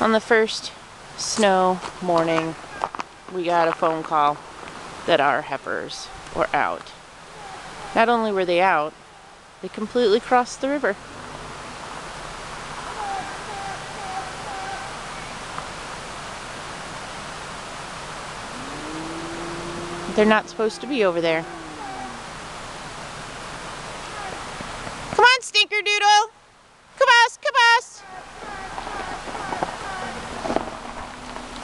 On the first snow morning, we got a phone call that our heifers were out. Not only were they out, they completely crossed the river. They're not supposed to be over there. Come on, Stinkerdoodle! Caboose, caboose!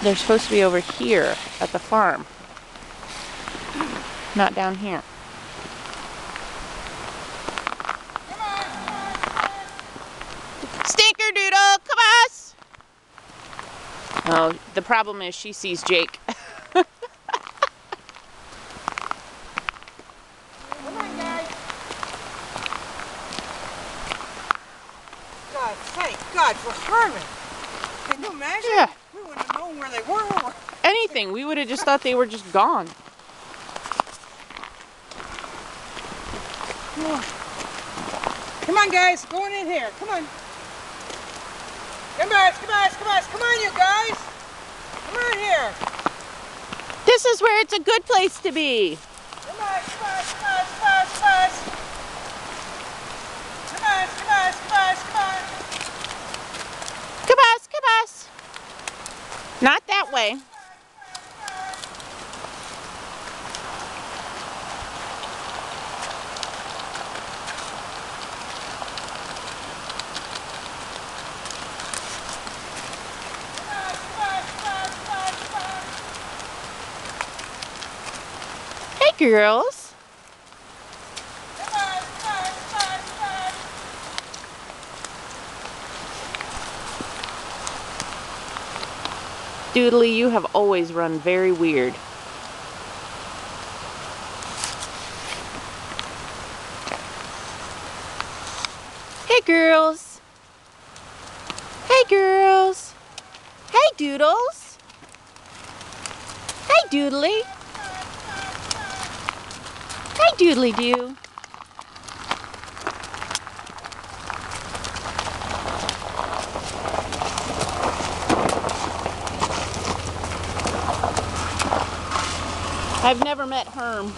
They're supposed to be over here at the farm, not down here. Stinkerdoodle, caboose! Oh, the problem is she sees Jake. Come on, guys. God, thank God for Herman. Can you imagine? Yeah. We wouldn't have known where they were. Anything. We would have just thought they were just gone. Come on, guys. Going in here. Come on. Come on, come on, come on. Come on, you guys. Come on here. This is where it's a good place to be. Come on, come on, come on, come on, come on. Come on, come on, come on, come on. Caboose, caboose. Not that way. Hey, girls. Doodly, you have always run very weird. Hey, girls. Hey, girls. Hey, Doodles. Hey, Doodly. Hey, Doodly Doo. I've never met Herm.